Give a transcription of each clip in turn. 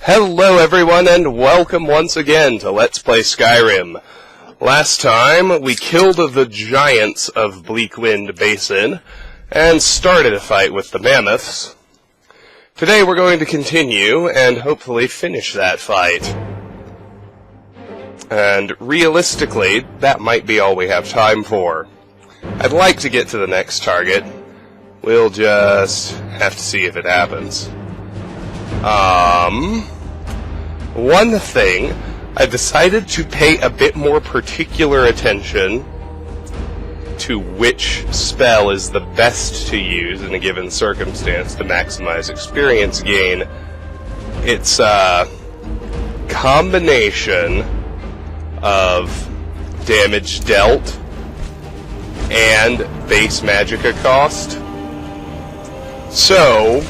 Hello everyone, and welcome once again to Let's Play Skyrim. Last time, we killed the giants of Bleakwind Basin, and started a fight with the Mammoths. Today we're going to continue, and hopefully finish that fight. And realistically, that might be all we have time for. I'd like to get to the next target. We'll just have to see if it happens. One thing, I decided to pay a bit more particular attention to which spell is the best to use in a given circumstance to maximize experience gain. It's a combination of damage dealt and base magicka cost. So,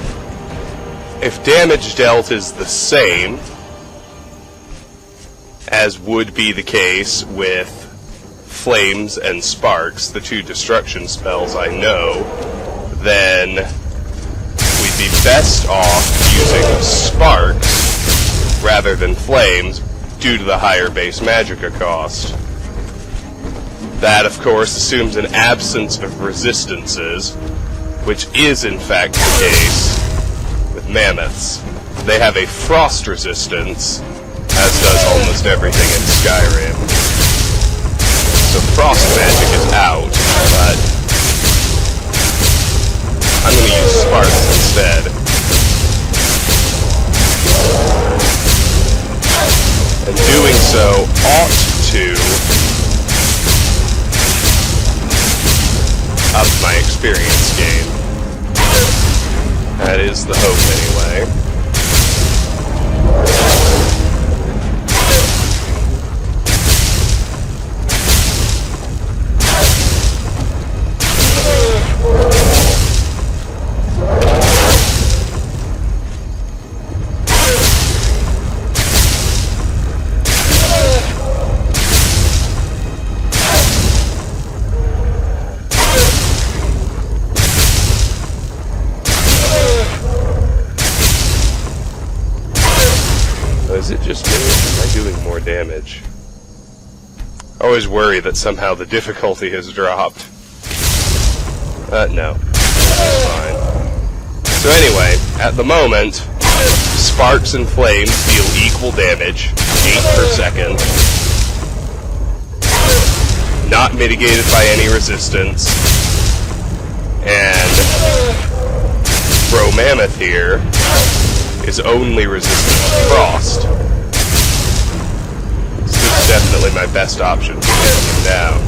if damage dealt is the same, as would be the case with Flames and Sparks, the two destruction spells I know, then we'd be best off using Sparks rather than Flames due to the higher base magicka cost. That, of course, assumes an absence of resistances, which is in fact the case with Mammoths. They have a frost resistance, as does almost everything in Skyrim. So frost magic is out, but I'm going to use Sparks instead. And doing so ought to up my experience gain. That is the hope anyway. Is it just me, or am I doing more damage? I always worry that somehow the difficulty has dropped. No. That's fine. So anyway, at the moment, Sparks and Flames deal equal damage, 8 per second. Not mitigated by any resistance. And Bro Mammoth here is only resistant to frost. So this is definitely my best option for getting him down.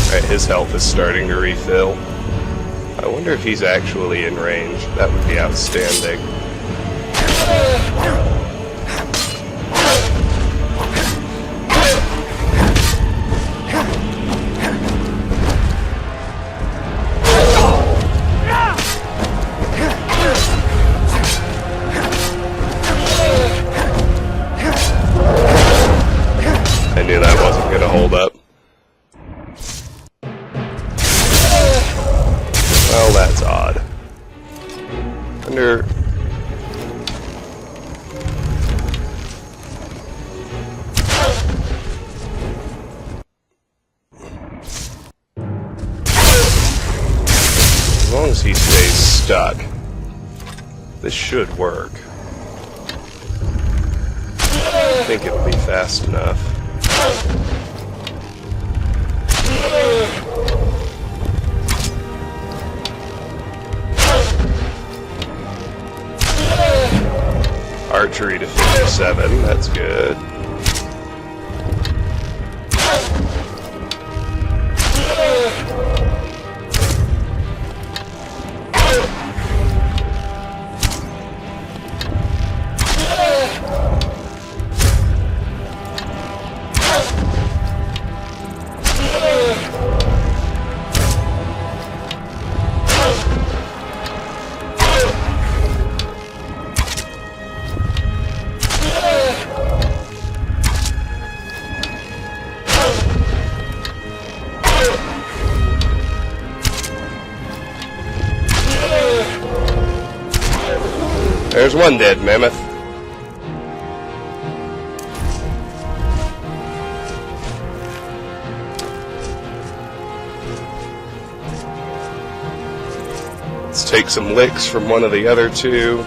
Alright, his health is starting to refill. I wonder if he's actually in range. That would be outstanding. I knew that wasn't going to hold up. Well, that's odd. Wonder... As long as he stays stuck, this should work. I think it'll be fast enough. Archery to 57, that's good. There's one dead mammoth. Let's take some licks from one of the other two.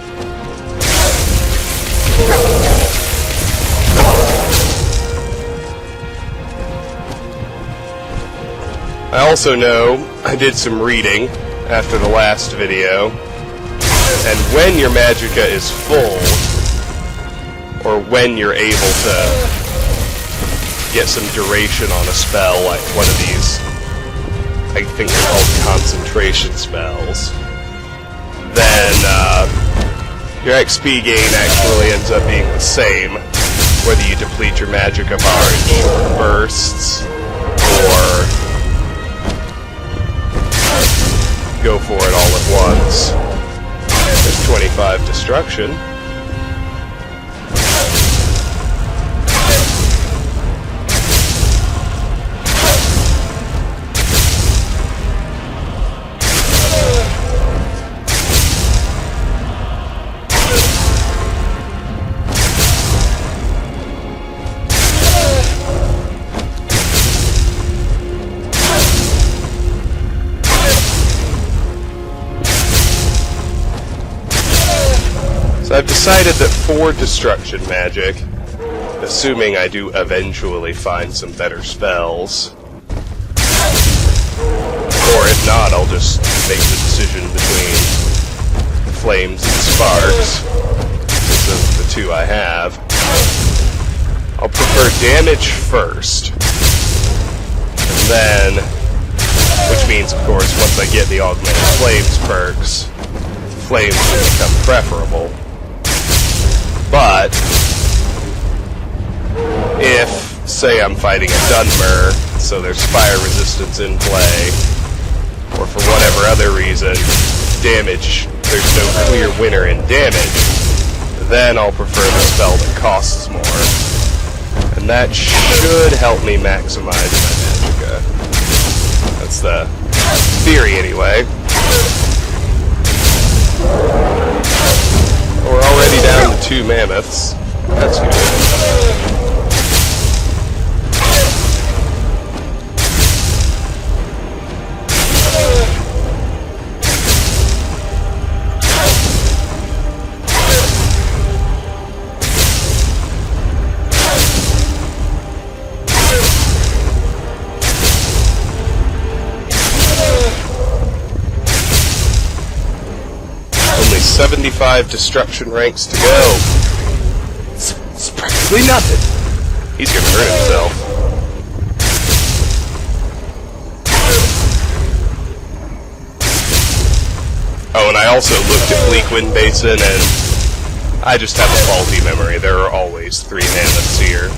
I also know I did some reading after the last video, and when your magicka is full, or when you're able to get some duration on a spell, like one of these, I think they're called concentration spells, then your XP gain actually ends up being the same, whether you deplete your magicka bar in short bursts, or go for it all at once. There's 25 destruction. So I've decided that for destruction magic, assuming I do eventually find some better spells, or if not, I'll just make the decision between flames and sparks, since those are the two I have. I'll prefer damage first, and then, which means, of course, once I get the augmented flames perks, flames will become preferable. But if, say, I'm fighting a Dunmer, so there's fire resistance in play, or for whatever other reason, damage, there's no clear winner in damage, then I'll prefer the spell that costs more. And that should help me maximize my magicka. That's the theory, anyway. We're already down to 2 mammoths. That's good. Only 75 destruction ranks to go. It's practically nothing. He's gonna hurt himself. Oh, and I also looked at Bleakwind Basin, and I just have a faulty memory. There are always 3 mammoths here.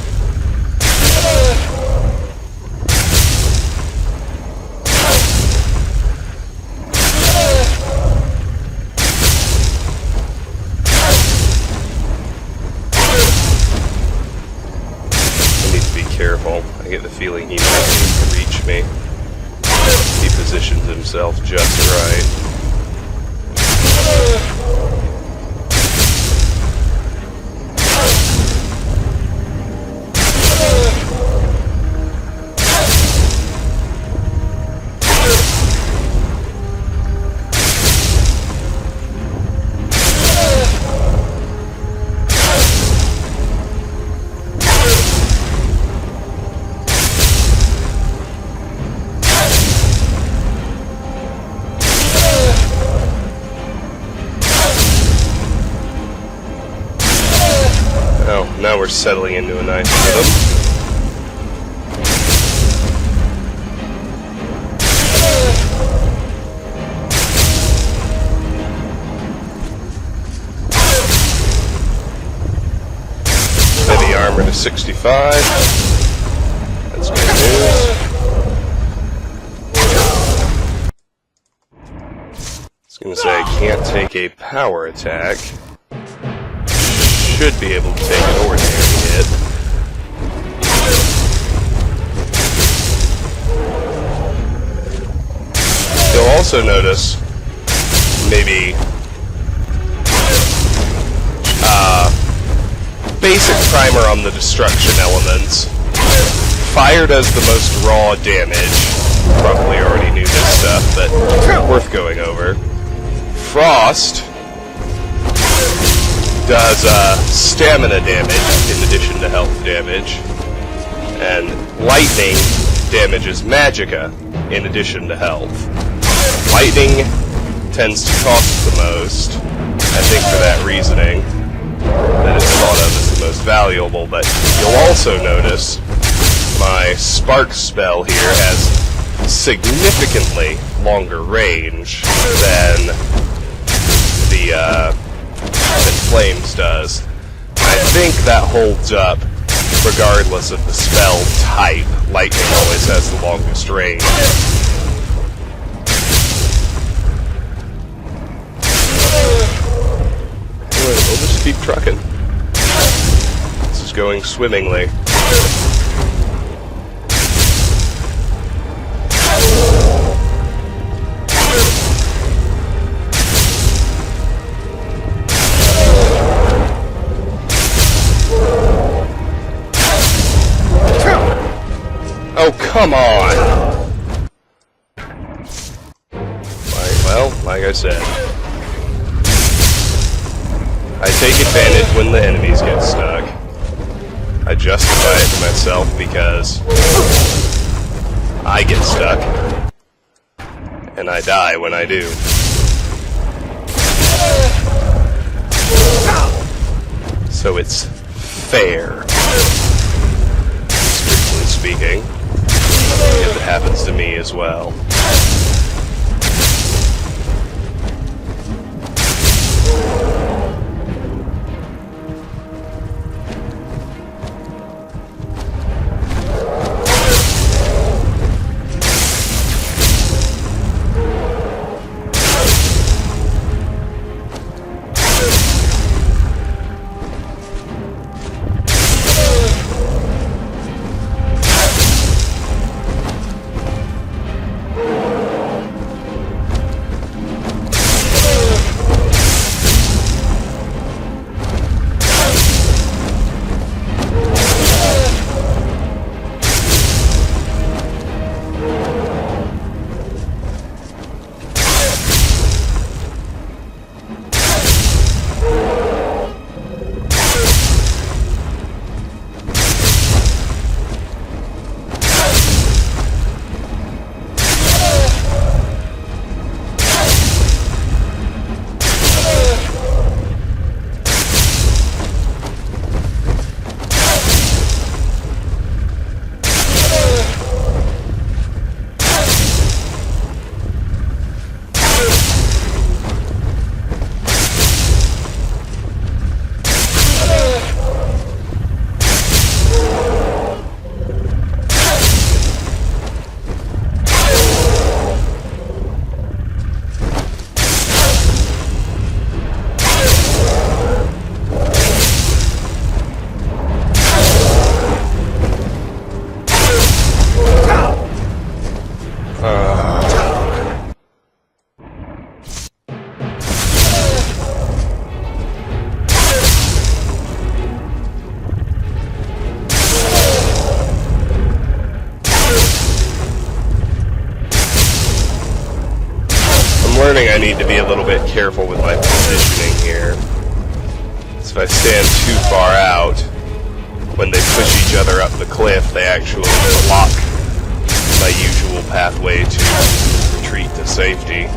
Careful. I get the feeling he might need to reach me. He positions himself just right. Now we're settling into a nice rhythm. Heavy armor to 65. That's good news. I was going to say, I can't take a power attack. Should be able to take an ordinary hit. You'll also notice, maybe Basic primer on the destruction elements. Fire does the most raw damage. Probably already knew this stuff, but worth going over. Frost does stamina damage in addition to health damage. And lightning damages magicka in addition to health. Lightning tends to cost the most, I think for that reasoning, that it's thought of as the most valuable, but you'll also notice my spark spell here has significantly longer range than than Flames does. I think that holds up regardless of the spell type. Lightning always has the longest range. Anyway, we'll just keep trucking. This is going swimmingly. Oh, come on! Well, like I said, I take advantage when the enemies get stuck. I justify it to myself because I get stuck, and I die when I do. So it's fair, strictly speaking, if it happens to me as well. I need to be a little bit careful with my positioning here. So if I stand too far out, when they push each other up the cliff, they actually block my usual pathway to retreat to safety.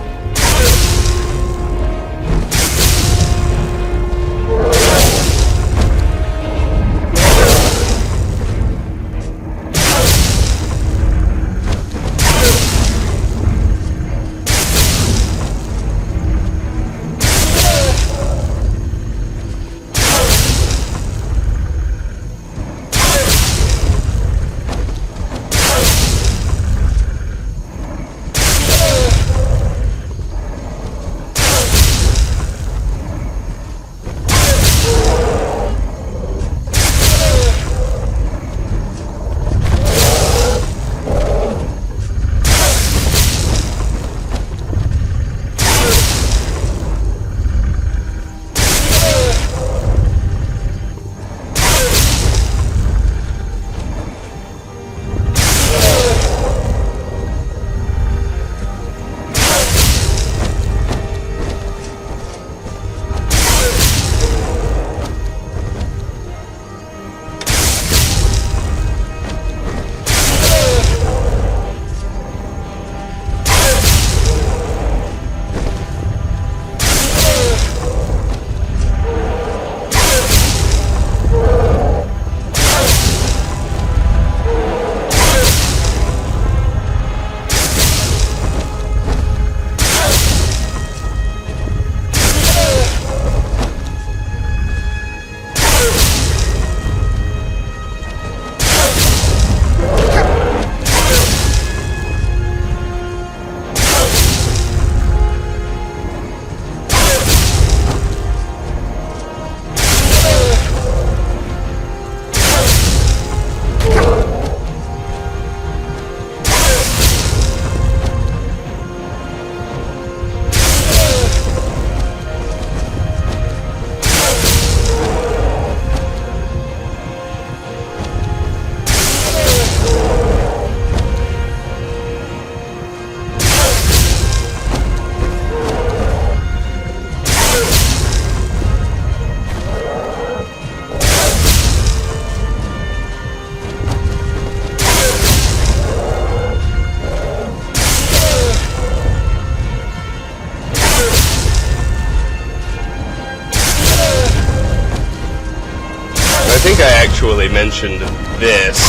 think I actually mentioned this,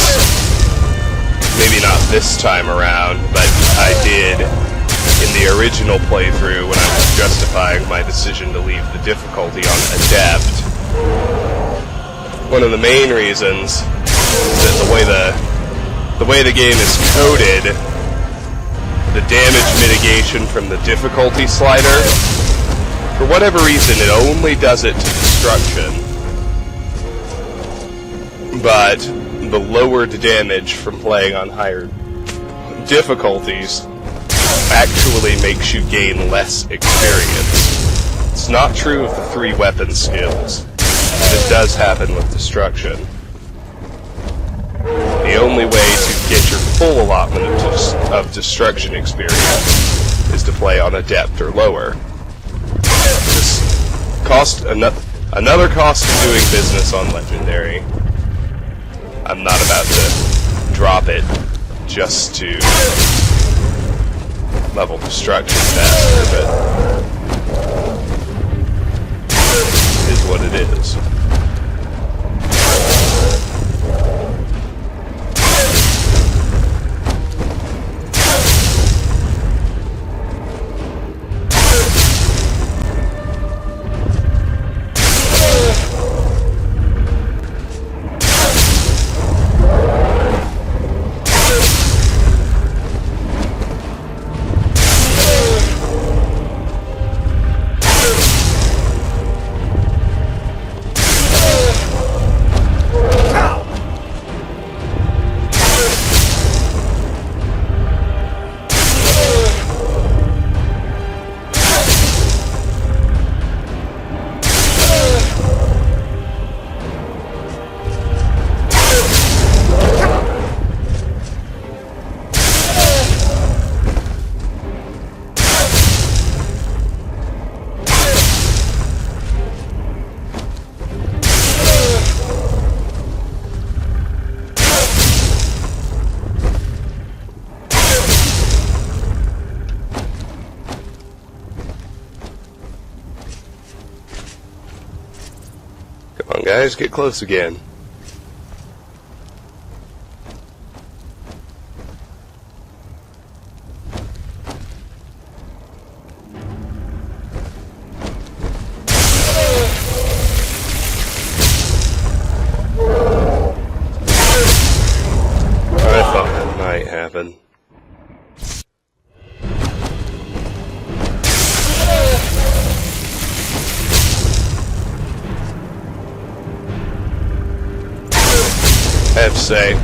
maybe not this time around, but I did in the original playthrough when I was justifying my decision to leave the difficulty on Adept. One of the main reasons is that the way the game is coded, the damage mitigation from the difficulty slider, for whatever reason, it only does it to destruction. But the lowered damage from playing on higher difficulties actually makes you gain less experience. It's not true of the 3 weapon skills, but it does happen with destruction. The only way to get your full allotment of destruction experience is to play on Adept or lower. Another cost of doing business on Legendary. I'm not about to drop it just to level destruction faster, but it is what it is. Come on, guys, get close again. I thought that might happen. I have to say,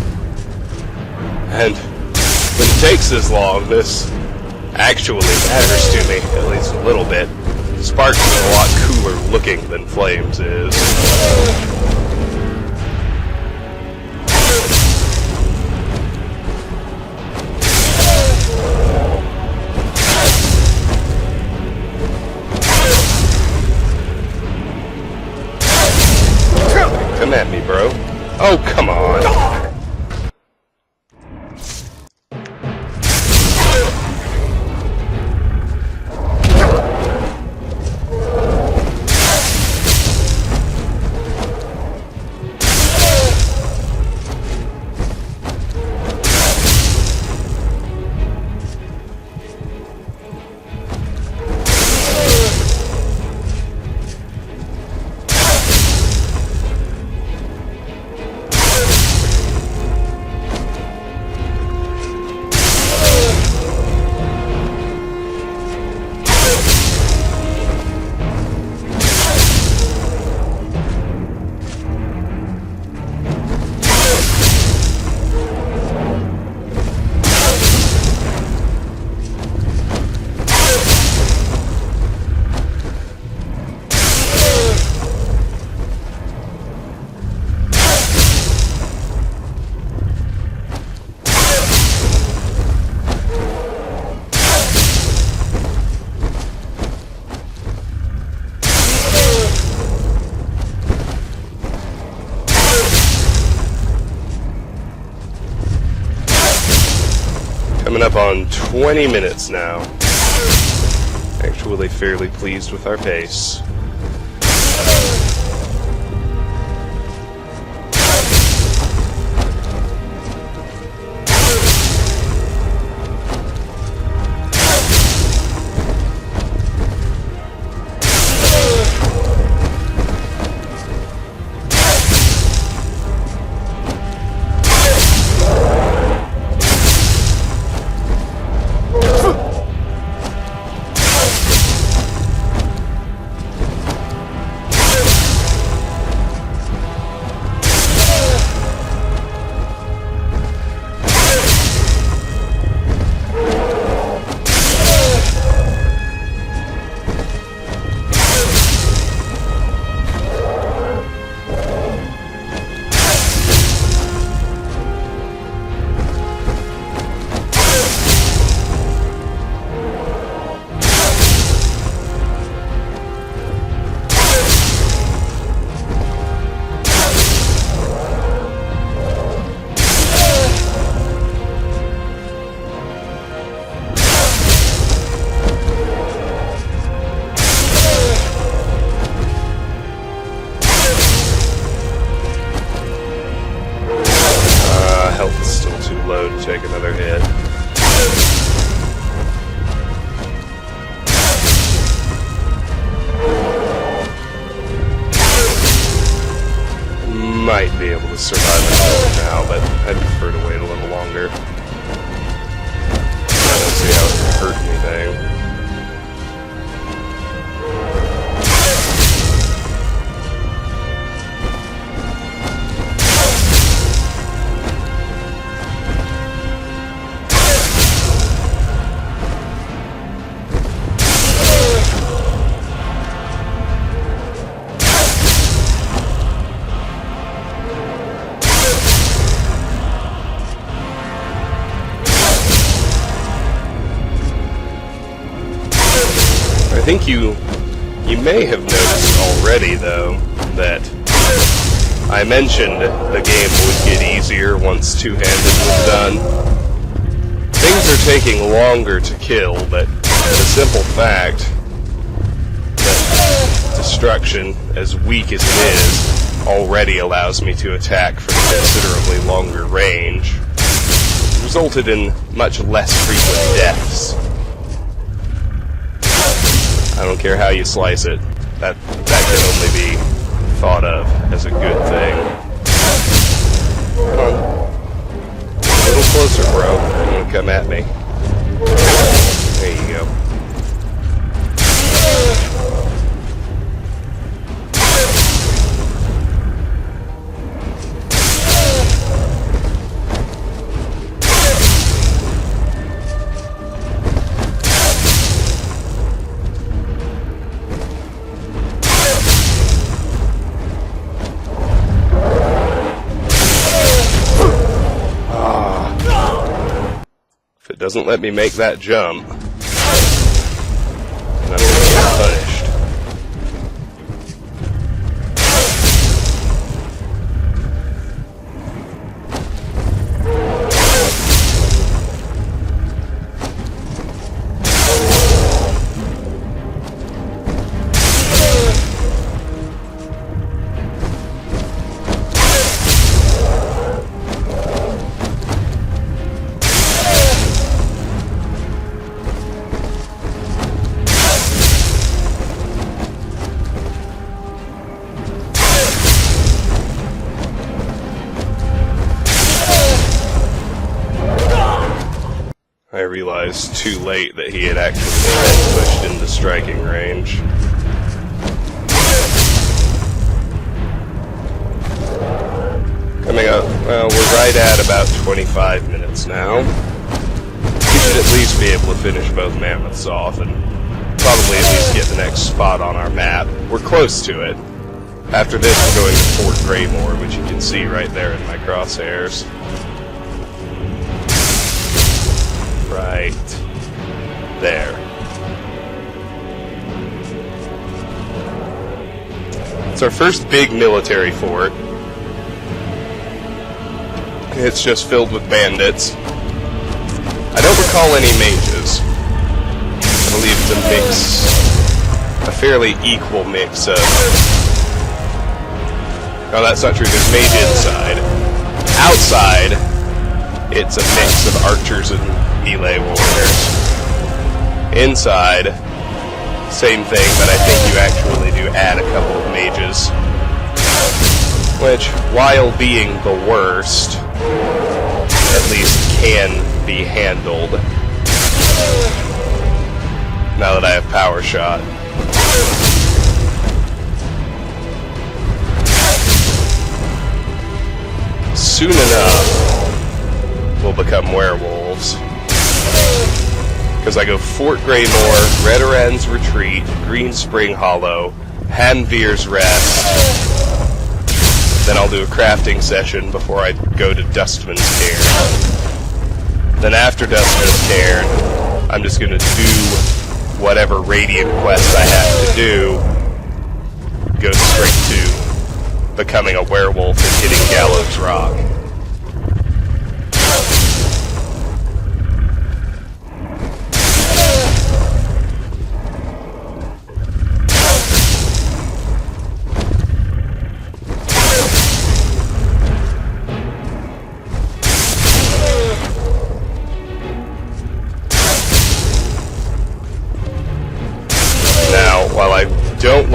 and when it takes this long, this actually matters to me, at least a little bit. Sparks is a lot cooler looking than Flames is. Come at me, bro. Oh, come on. Coming up on 20 minutes now. Actually fairly pleased with our pace. take another hit. Might be able to survive it now, but I'd prefer to wait a little longer. I don't see how it can hurt anything. I think you may have noticed already, though, that I mentioned the game would get easier once two-handed was done. Things are taking longer to kill, but the simple fact that destruction, as weak as it is, already allows me to attack from a considerably longer range, resulted in much less frequent deaths. I don't care how you slice it, that can only be thought of as a good thing. Come on. A little closer, bro. You wanna come at me? There you go. Doesn't let me make that jump, and I'm gonna get punished. I realized too late that he had actually been pushed into striking range. Coming up, well, we're right at about 25 minutes now. We should at least be able to finish both mammoths off and probably at least get the next spot on our map. We're close to it. After this, we're going to Fort Greymore, which you can see right there in my crosshairs. Right there. It's our first big military fort. It's just filled with bandits. I don't recall any mages. I believe it's a mix, a fairly equal mix of... No, that's not true. There's mage inside. Outside, it's a mix of archers and melee warriors. Inside, same thing, but I think you actually do add a couple of mages. Which, while being the worst, at least can be handled. Now that I have Power Shot. Soon enough, we'll become werewolves. Because I go Fort Greymore, Redoran's Retreat, Green Spring Hollow, Hanvir's Rest. Then I'll do a crafting session before I go to Dustman's Cairn. Then after Dustman's Cairn, I'm just going to do whatever Radiant quest I have to do. Go straight to becoming a werewolf and hitting Gallows Rock.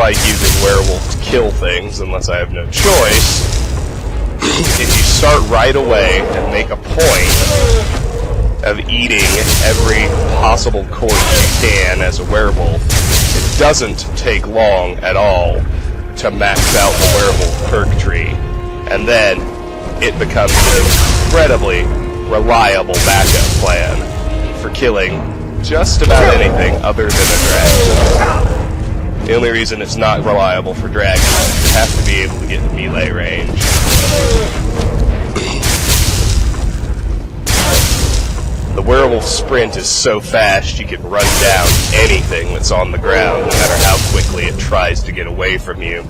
like using werewolf to kill things unless I have no choice. If you start right away and make a point of eating every possible corpse you can as a werewolf, it doesn't take long at all to max out the werewolf perk tree, and then it becomes an incredibly reliable backup plan for killing just about anything other than a dragon. The only reason it's not reliable for dragons is you have to be able to get in melee range. The werewolf sprint is so fast you can run down anything that's on the ground, no matter how quickly it tries to get away from you.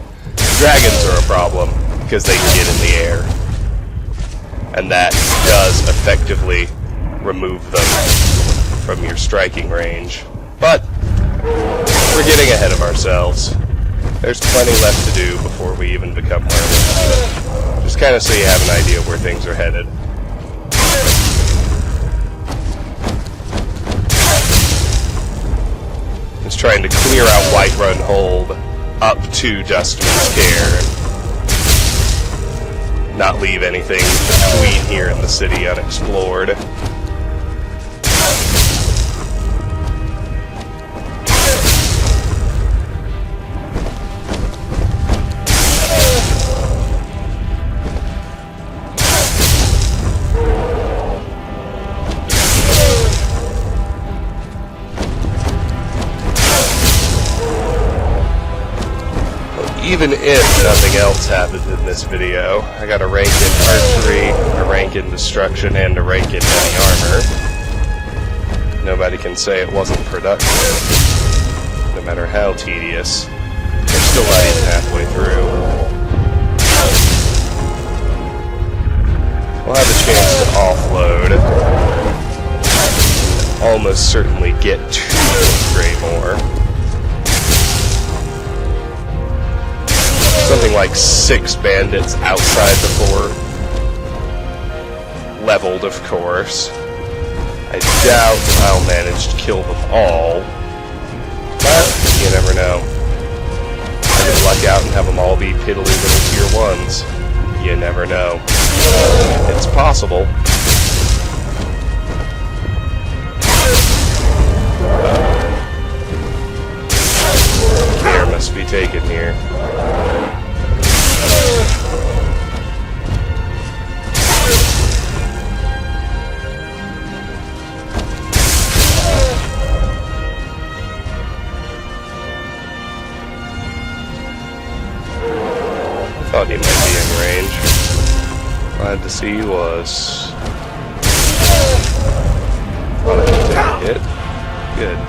Dragons are a problem because they can get in the air, and that does effectively remove them from your striking range. But we're getting ahead of ourselves. There's plenty left to do before we even become werewolves. Just kind of so you have an idea where things are headed. It's trying to clear out Whiterun Hold up to Dustman's Care, and not leave anything between here and the city unexplored. Even if nothing else happened in this video, I got a rank in archery, a rank in destruction, and a rank in heavy armor. Nobody can say it wasn't productive, no matter how tedious. I'm still not even halfway through. We'll have a chance to offload. Almost certainly get 2 Greymore. Something like 6 bandits outside the fort. Leveled, of course. I doubt I'll manage to kill them all, but you never know. I could luck out and have them all be piddly little tier 1s. You never know. It's possible. Care must be taken here. Thought he might be in range. Glad to see he was. Thought I could take a hit. Good.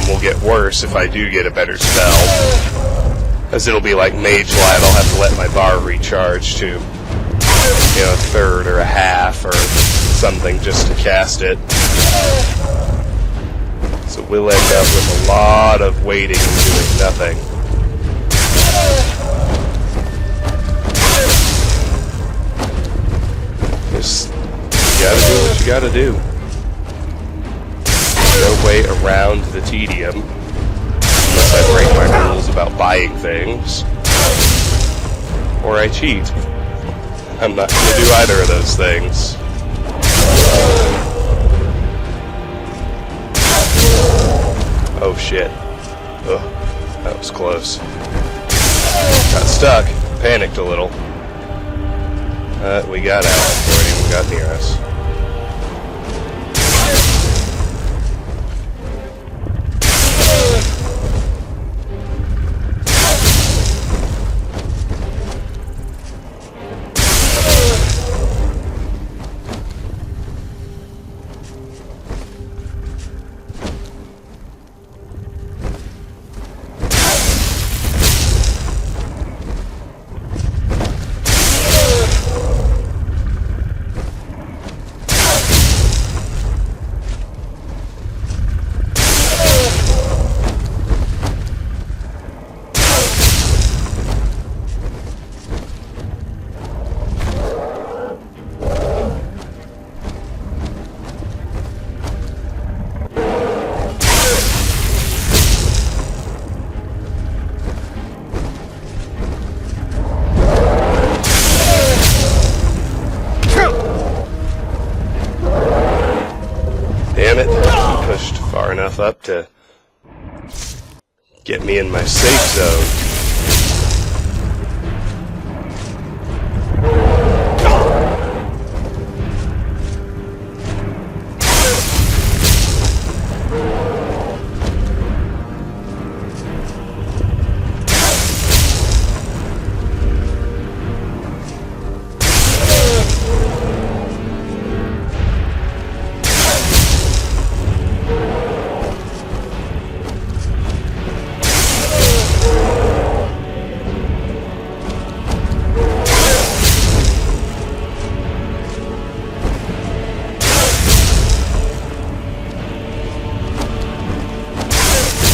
Will get worse if I do get a better spell, as it'll be like Mage Light. I'll have to let my bar recharge to, a third or a half or something just to cast it. So we'll end up with a lot of waiting and doing nothing. Just, you gotta do what you gotta do. No way around the tedium, unless I break my rules about buying things, or I cheat. I'm not going to do either of those things. Oh shit. Ugh, that was close. Got stuck, panicked a little. We got out before it even got near us. up to get me in my safe zone.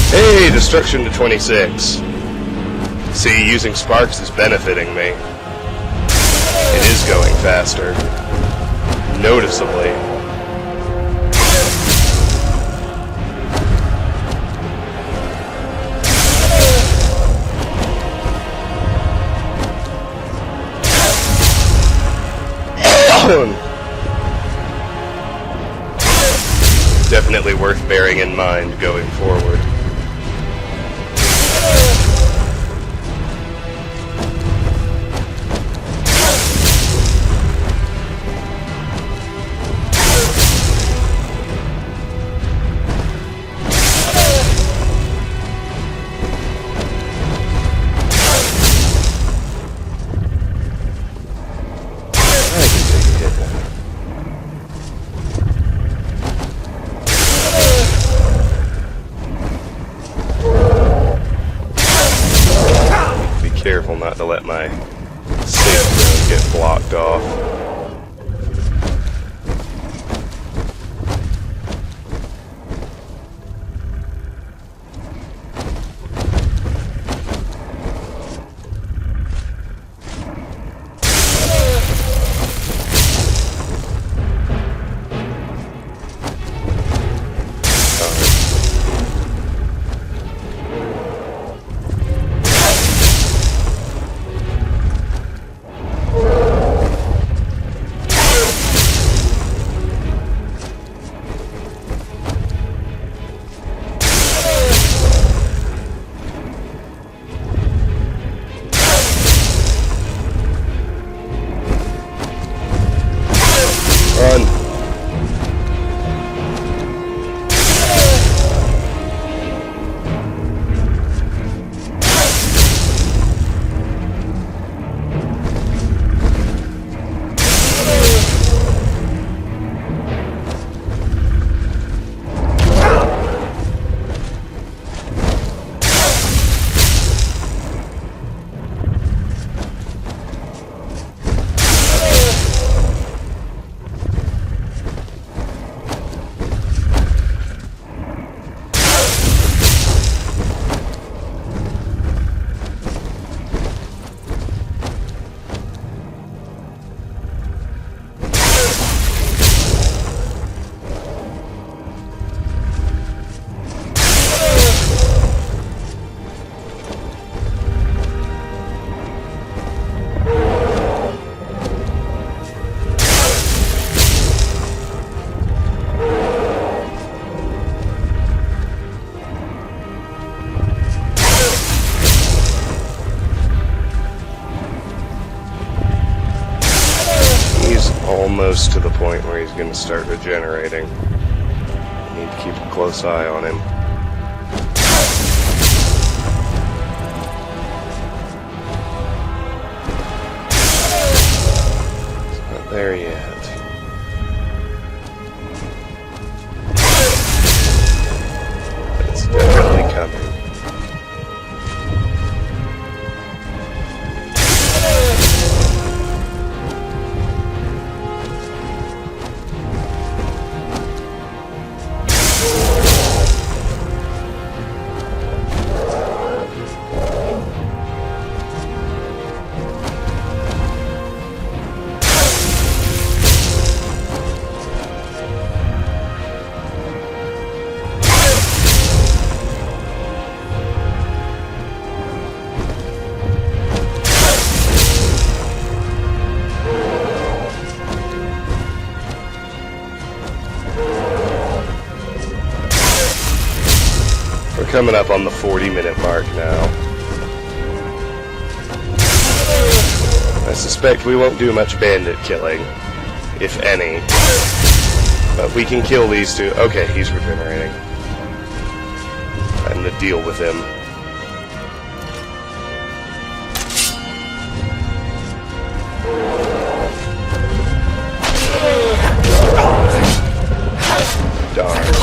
Hey, destruction to 26. See, using sparks is benefiting me. It is going faster. Noticeably. Definitely worth bearing in mind going forward. Careful not to let my safe zone get blocked off. Run. Almost to the point where he's going to start regenerating. Need to keep a close eye on him. He's not there yet. But it's definitely coming. coming up on the 40-minute mark now. I suspect we won't do much bandit killing, if any. But we can kill these two. Okay, he's regenerating. Time to deal with him. Darn.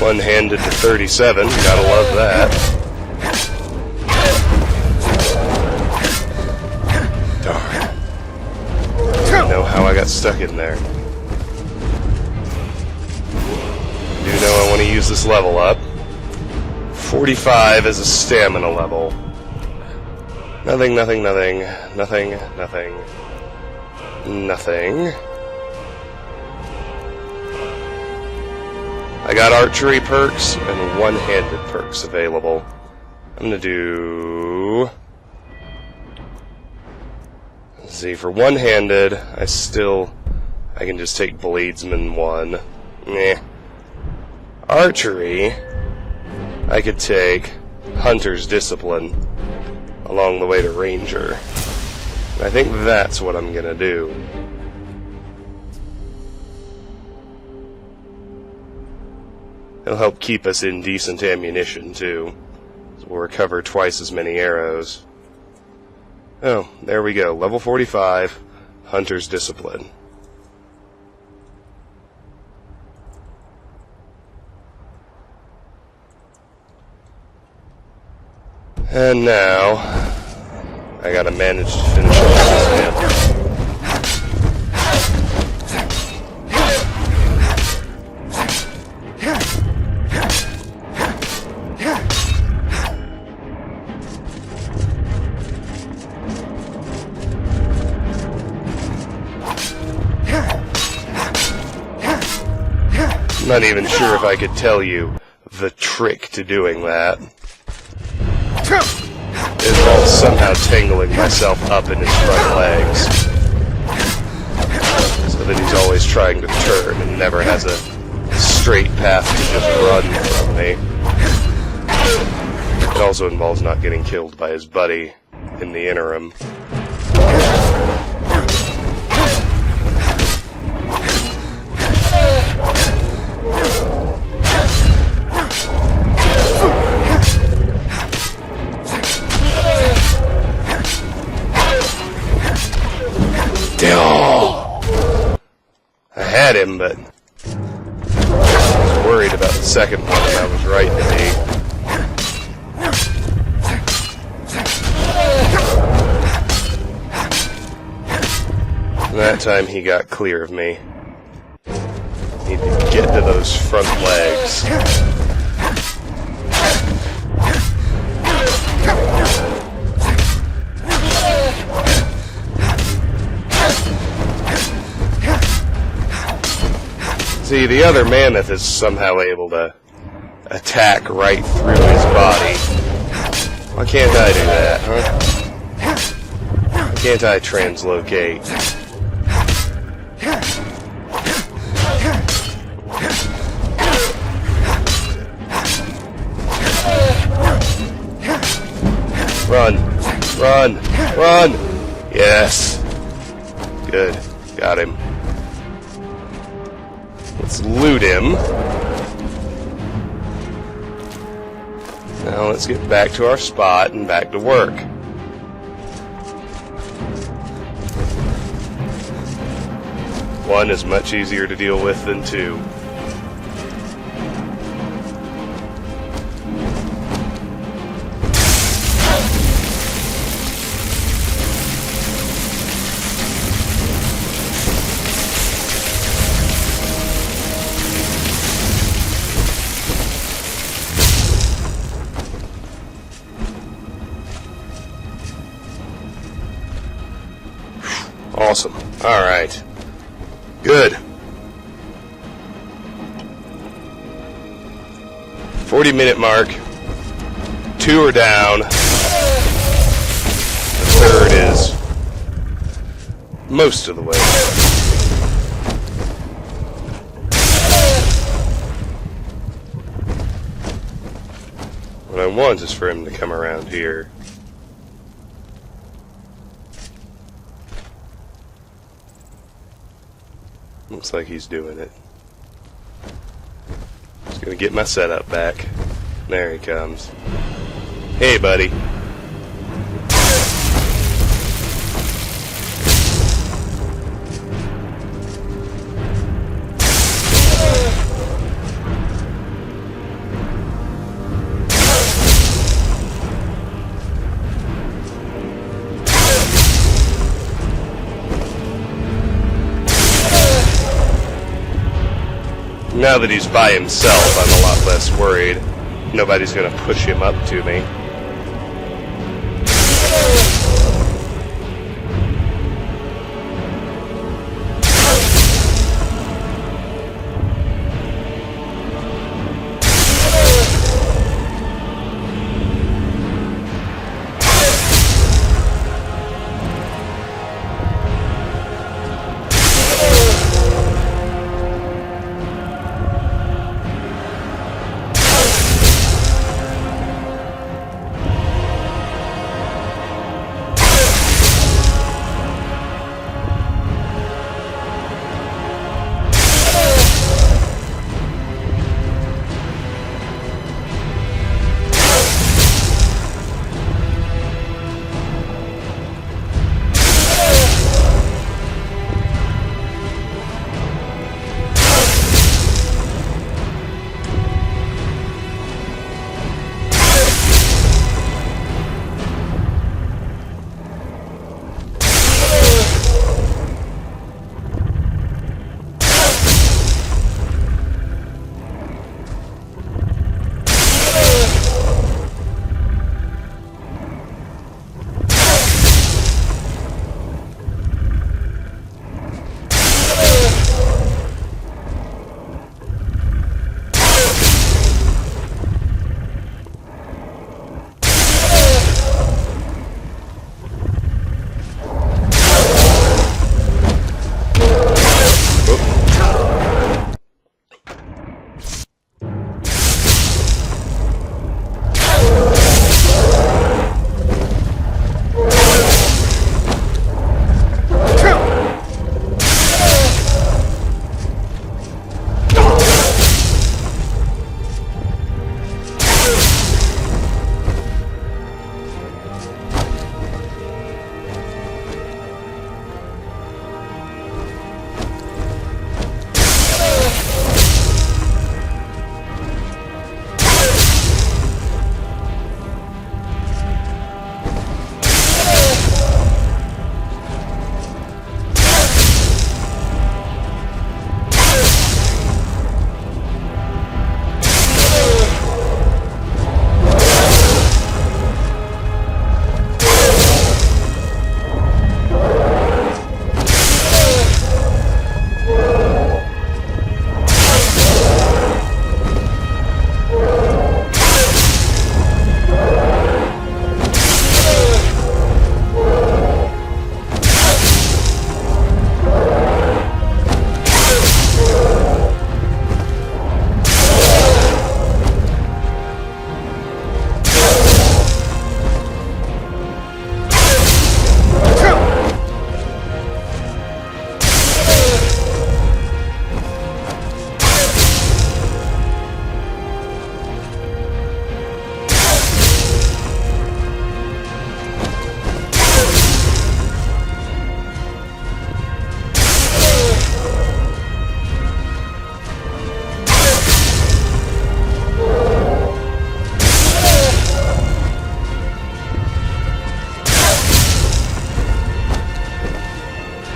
One-handed to 37, gotta love that. Darn. I don't know how I got stuck in there. I do know I want to use this level up. 45 is a stamina level. Nothing, nothing, nothing, nothing, nothing, nothing. I got archery perks and one-handed perks available. I'm gonna do... Let's see, for one-handed, I can just take Bladesman 1. Meh. Archery, I could take Hunter's Discipline along the way to Ranger. And I think that's what I'm gonna do. It'll help keep us in decent ammunition, too. So we'll recover twice as many arrows. Oh, there we go. Level 45, Hunter's Discipline. And now, I gotta manage to finish this man. I'm not even sure if I could tell you the trick to doing that. It involves somehow tangling myself up in his front legs, so that he's always trying to turn and never has a straight path to just run from me. It also involves not getting killed by his buddy in the interim. I had him, but I was worried about the second one, and I was right to be. And that time he got clear of me. Need to get to those front legs. See, the other mammoth is somehow able to attack right through his body. Why can't I do that, huh? Why can't I translocate? Run! Run! Run! Yes! Good. Got him. Let's loot him. Now let's get back to our spot and back to work. One is much easier to deal with than two. Awesome. Alright. Good. 40-minute mark. 2 are down. The third is most of the way. What I want is for him to come around here. Looks like he's doing it. Just gonna get my setup back. There he comes. Hey, buddy. Now that he's by himself, I'm a lot less worried. Nobody's gonna push him up to me.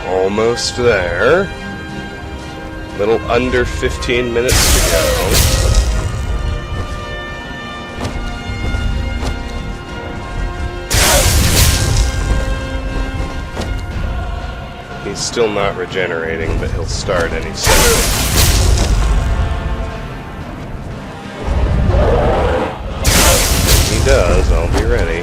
Almost there. A little under 15 minutes to go. He's still not regenerating, but he'll start any second. When he does, I'll be ready.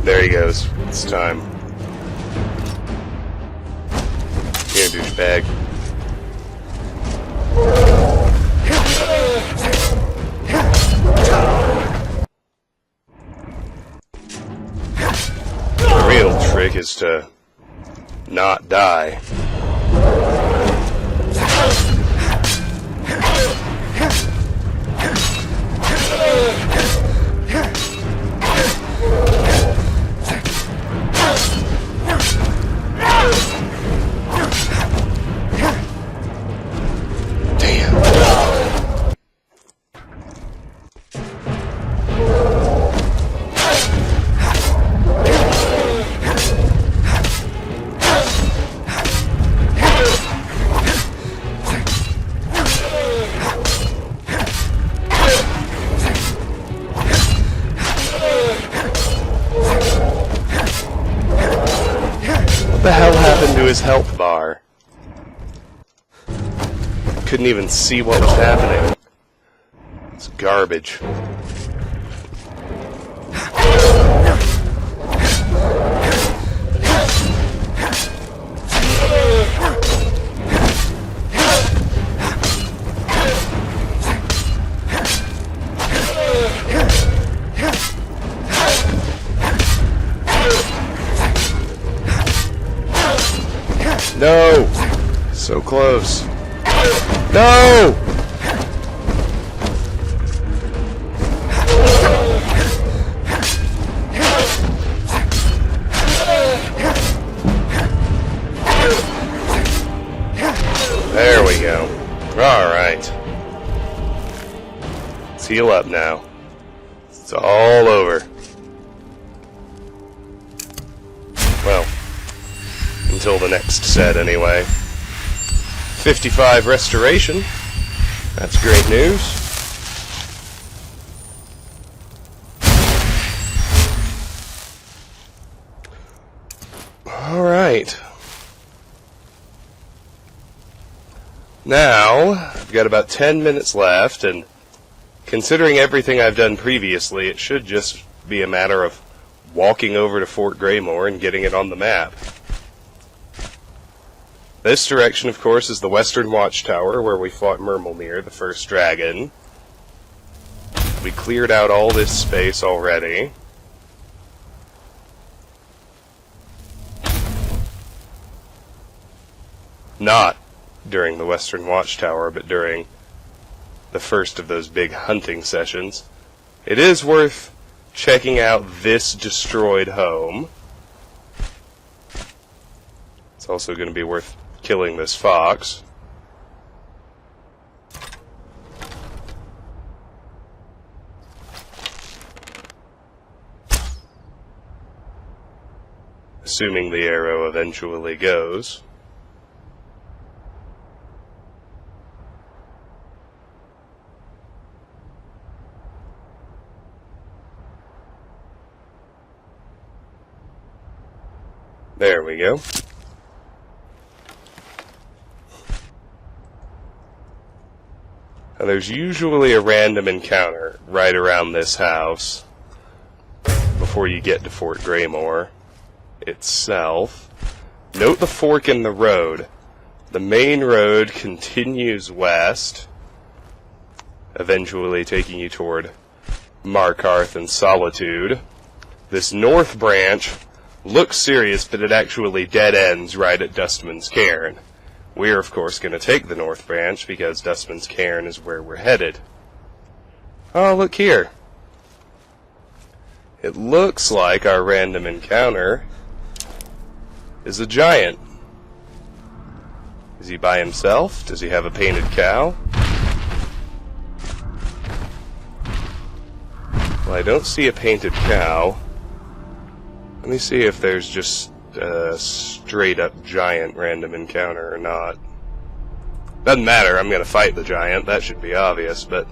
There he goes. It's time. Here, douchebag. The real trick is to not die. What the hell happened to his health bar? Couldn't even see what was happening. It's garbage. No! So close. No! There we go. Alright. Let's heal up now. It's all over. Well, until the next set, anyway. 55 restoration. That's great news. Alright. Now, I've got about 10 minutes left, and considering everything I've done previously, it should just be a matter of walking over to Fort Greymore and getting it on the map. This direction, of course, is the Western Watchtower, where we fought Myrmulnir, the first dragon. We cleared out all this space already. Not during the Western Watchtower, but during the first of those big hunting sessions. It is worth checking out this destroyed home. It's also going to be worth killing this fox. Assuming the arrow eventually goes. There we go. Now, there's usually a random encounter right around this house before you get to Fort Greymore itself. Note the fork in the road. The main road continues west, eventually taking you toward Markarth and Solitude. This north branch looks serious, but it actually dead ends right at Dustman's Cairn. We're, of course, going to take the North Branch because Dustman's Cairn is where we're headed. Oh, look here. It looks like our random encounter is a giant. Is he by himself? Does he have a painted cow? Well, I don't see a painted cow. Let me see if there's just a straight-up giant random encounter or not. Doesn't matter, I'm gonna fight the giant, that should be obvious, but...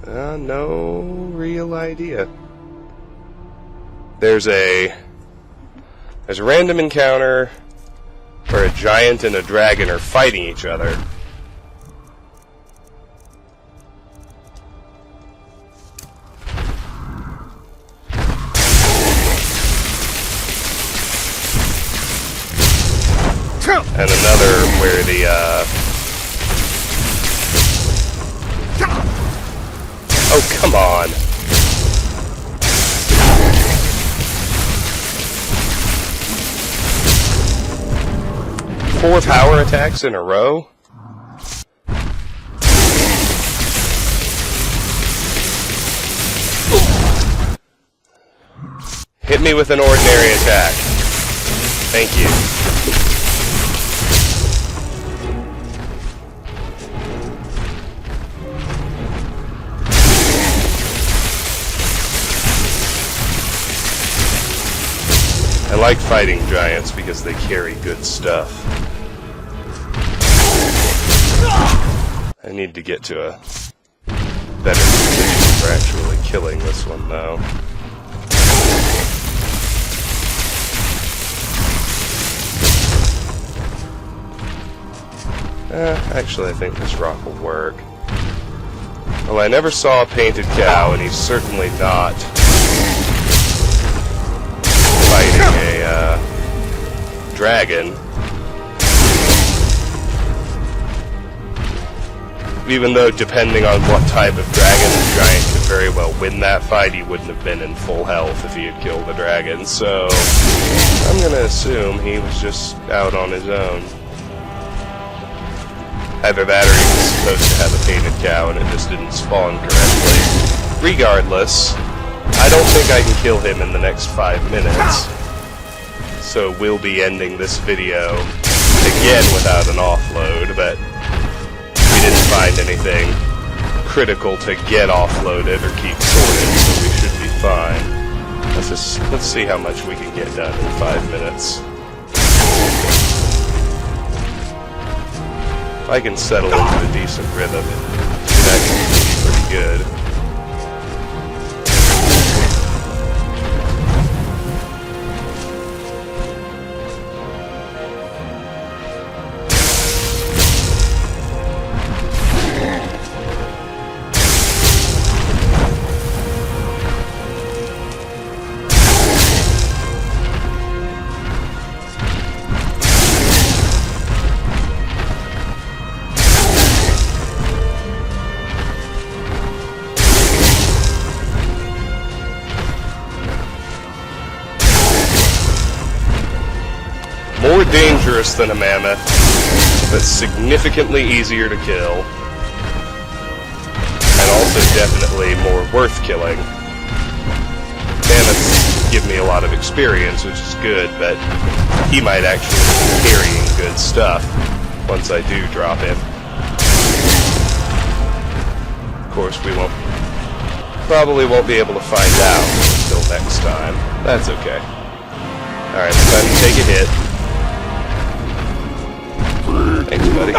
no real idea. There's a random encounter where a giant and a dragon are fighting each other. And another where the, oh, come on! 4 power attacks in a row? Hit me with an ordinary attack. Thank you. I like fighting giants because they carry good stuff. I need to get to a better position for actually killing this one, though. Actually, I think this rock will work. Well, I never saw a painted cow, and he's certainly not fighting a dragon. Even though, depending on what type of dragon, the giant could very well win that fight, he wouldn't have been in full health if he had killed the dragon, so I'm gonna assume he was just out on his own. Either that or he was supposed to have a painted cow and it just didn't spawn correctly. Regardless, I don't think I can kill him in the next 5 minutes, so we'll be ending this video again without an offload, but we didn't find anything critical to get offloaded or keep sorted, so we should be fine. Let's see how much we can get done in 5 minutes. If I can settle into a decent rhythm, it should actually be pretty good. More dangerous than a mammoth, but significantly easier to kill, and also definitely more worth killing. Mammoths give me a lot of experience, which is good, but he might actually be carrying good stuff once I do drop him. Of course, we probably won't be able to find out until next time. That's okay. Alright, time to take a hit. Thanks, buddy.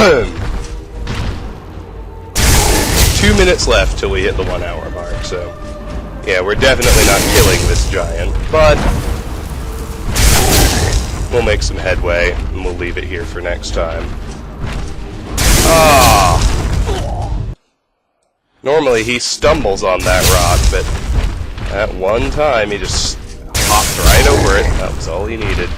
2 minutes left till we hit the 1 hour mark, so yeah, we're definitely not killing this giant, but we'll make some headway, and we'll leave it here for next time. Ah! Normally he stumbles on that rock, but that one time he just hopped right over it. That was all he needed.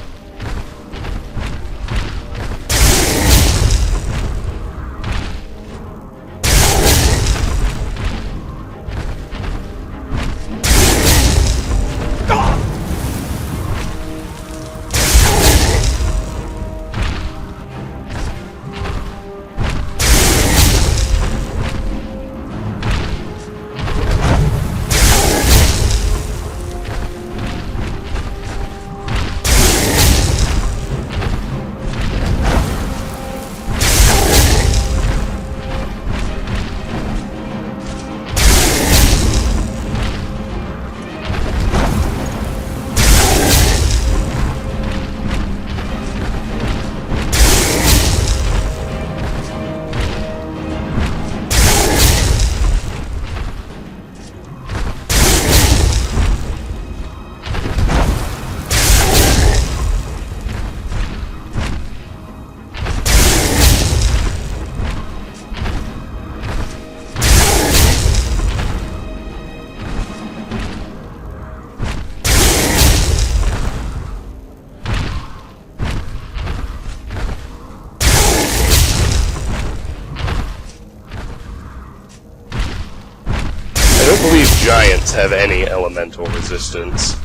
I don't believe giants have any elemental resistance.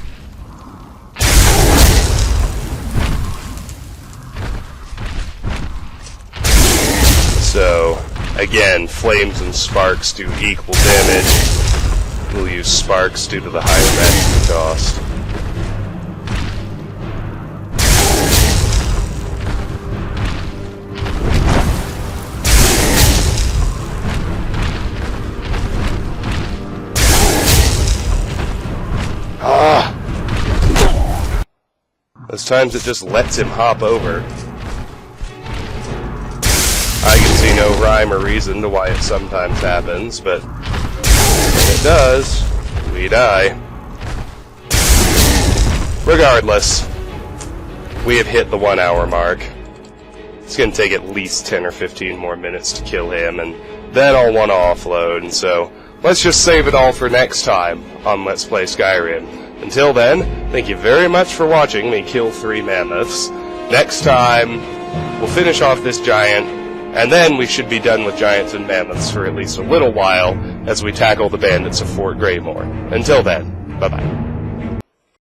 So, again, flames and sparks do equal damage. We'll use sparks due to the higher magic cost. Those times it just lets him hop over. I can see no rhyme or reason to why it sometimes happens, but when it does, we die. Regardless, we have hit the 1 hour mark. It's going to take at least 10 or 15 more minutes to kill him, and then I'll want to offload, and so let's just save it all for next time on Let's Play Skyrim. Until then, thank you very much for watching me kill 3 mammoths. Next time, we'll finish off this giant, and then we should be done with giants and mammoths for at least a little while as we tackle the bandits of Fort Greymore. Until then, bye-bye.